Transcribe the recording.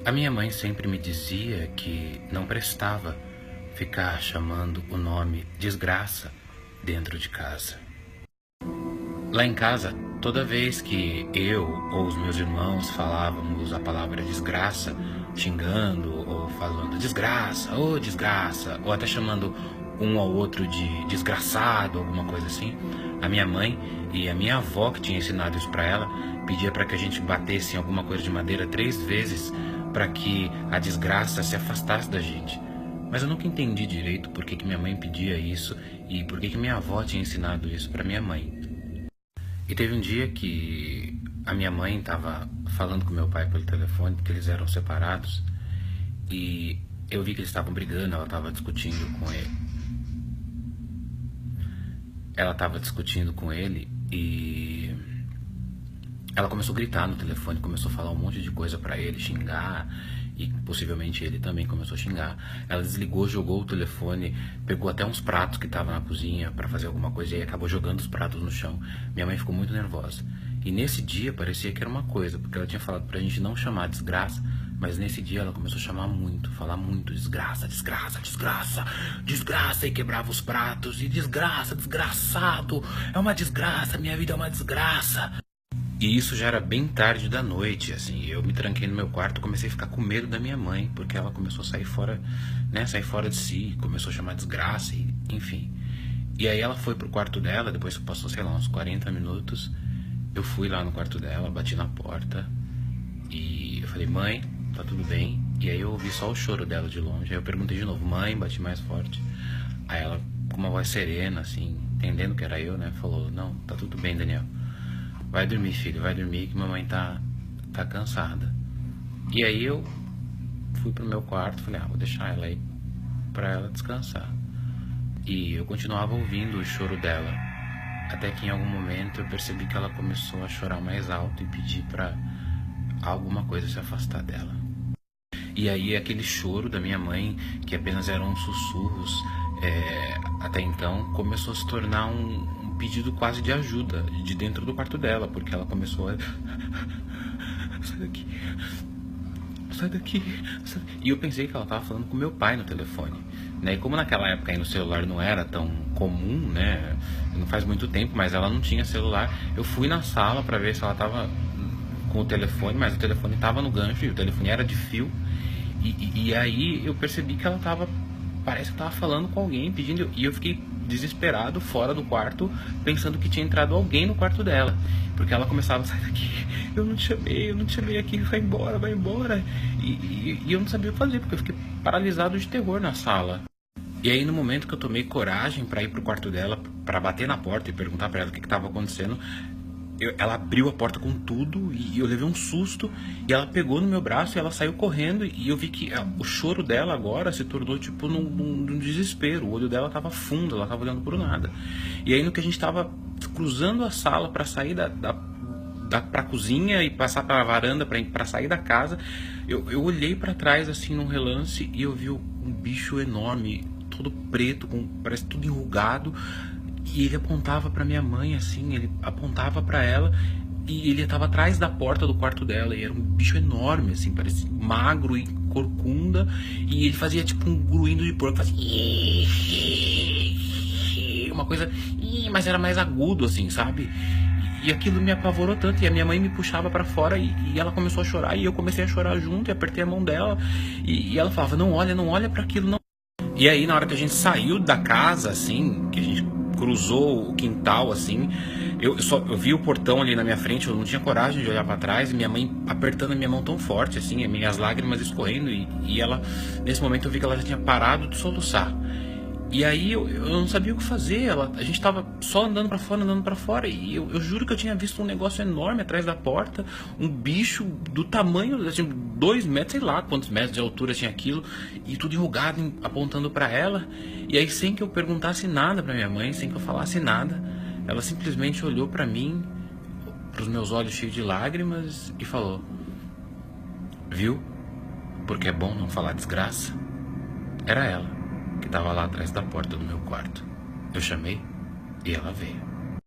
A minha mãe sempre me dizia que não prestava ficar chamando o nome desgraça dentro de casa. Lá em casa, toda vez que eu ou os meus irmãos falávamos a palavra desgraça, xingando ou falando desgraça, ou até chamando um ao outro de desgraçado, alguma coisa assim, a minha mãe e a minha avó, que tinha ensinado isso para ela, pedia para que a gente batesse em alguma coisa de madeira 3 vezes para que a desgraça se afastasse da gente. Mas eu nunca entendi direito por que minha mãe pedia isso e por que minha avó tinha ensinado isso para minha mãe. E teve um dia que a minha mãe estava falando com meu pai pelo telefone, porque eles eram separados, e eu vi que eles estavam brigando, ela estava discutindo com ele. Ela estava discutindo com ele e ela começou a gritar no telefone, começou a falar um monte de coisa pra ele, xingar, e possivelmente ele também começou a xingar. Ela desligou, jogou o telefone, pegou até uns pratos que estavam na cozinha pra fazer alguma coisa e aí acabou jogando os pratos no chão. Minha mãe ficou muito nervosa. E nesse dia parecia que era uma coisa, porque ela tinha falado pra gente não chamar desgraça, mas nesse dia ela começou a chamar muito, falar muito, desgraça, desgraça, desgraça, desgraça, e quebrava os pratos, e desgraça, desgraçado, é uma desgraça, minha vida é uma desgraça. E isso já era bem tarde da noite, assim, eu me tranquei no meu quarto, comecei a ficar com medo da minha mãe, porque ela começou a sair fora, né, sair fora de si, começou a chamar desgraça, e, enfim. E aí ela foi pro quarto dela, depois que passou, sei lá, uns 40 minutos, eu fui lá no quarto dela, bati na porta, e eu falei, mãe, tá tudo bem? E aí eu ouvi só o choro dela de longe, aí eu perguntei de novo, mãe, bati mais forte. Aí ela, com uma voz serena, assim, entendendo que era eu, né, falou, não, tá tudo bem, Daniel. Vai dormir, filho, vai dormir que mamãe tá cansada. E aí eu fui pro meu quarto, falei, vou deixar ela aí pra ela descansar. E eu continuava ouvindo o choro dela, até que em algum momento eu percebi que ela começou a chorar mais alto e pedir pra alguma coisa se afastar dela. E aí aquele choro da minha mãe, que apenas eram sussurros, até então, começou a se tornar um pedido quase de ajuda de dentro do quarto dela, porque ela começou a... sai daqui, sai daqui, sai... E eu pensei que ela estava falando com meu pai no telefone, né? E como naquela época aí no celular não era tão comum, né? Não faz muito tempo, mas ela não tinha celular. Eu fui na sala para ver se ela estava com o telefone, mas o telefone estava no gancho e o telefone era de fio. E aí eu percebi que ela estava, parece que estava falando com alguém, pedindo, e eu fiquei desesperado fora do quarto, pensando que tinha entrado alguém no quarto dela, porque ela começava a sair daqui, eu não te chamei aqui, vai embora, vai embora, e eu não sabia o que fazer, porque eu fiquei paralisado de terror na sala. E aí no momento que eu tomei coragem para ir pro quarto dela, para bater na porta e perguntar para ela o que estava acontecendo, ela abriu a porta com tudo e eu levei um susto, e ela pegou no meu braço e ela saiu correndo, e eu vi que o choro dela agora se tornou tipo num desespero. O olho dela tava fundo, ela tava olhando pro nada. E aí no que a gente tava cruzando a sala para sair pra cozinha e passar pra varanda pra sair da casa, eu olhei para trás assim num relance e eu vi um bicho enorme, todo preto, parece tudo enrugado. E ele apontava pra minha mãe, assim, ele apontava pra ela, e ele estava atrás da porta do quarto dela, e era um bicho enorme, assim, parecia magro e corcunda, e ele fazia tipo um gruindo de porco, fazia... uma coisa, mas era mais agudo, assim, sabe? E aquilo me apavorou tanto, e a minha mãe me puxava pra fora, e ela começou a chorar, e eu comecei a chorar junto, e apertei a mão dela, e ela falava, não olha pra aquilo, não. E aí, na hora que a gente saiu da casa, assim, que a gente cruzou o quintal, assim, eu vi o portão ali na minha frente, eu não tinha coragem de olhar pra trás, e minha mãe apertando a minha mão tão forte, assim, minhas lágrimas escorrendo, e ela, nesse momento eu vi que ela já tinha parado de soluçar. E aí eu não sabia o que fazer, a gente tava só andando pra fora, e eu juro que eu tinha visto um negócio enorme atrás da porta, um bicho do tamanho, assim, 2 metros, sei lá quantos metros de altura tinha aquilo, e tudo enrugado, apontando pra ela. E aí, sem que eu perguntasse nada pra minha mãe, sem que eu falasse nada, ela simplesmente olhou pra mim, pros meus olhos cheios de lágrimas, e falou, viu? Porque é bom não falar desgraça. Era ela que estava lá atrás da porta do meu quarto. Eu chamei e ela veio.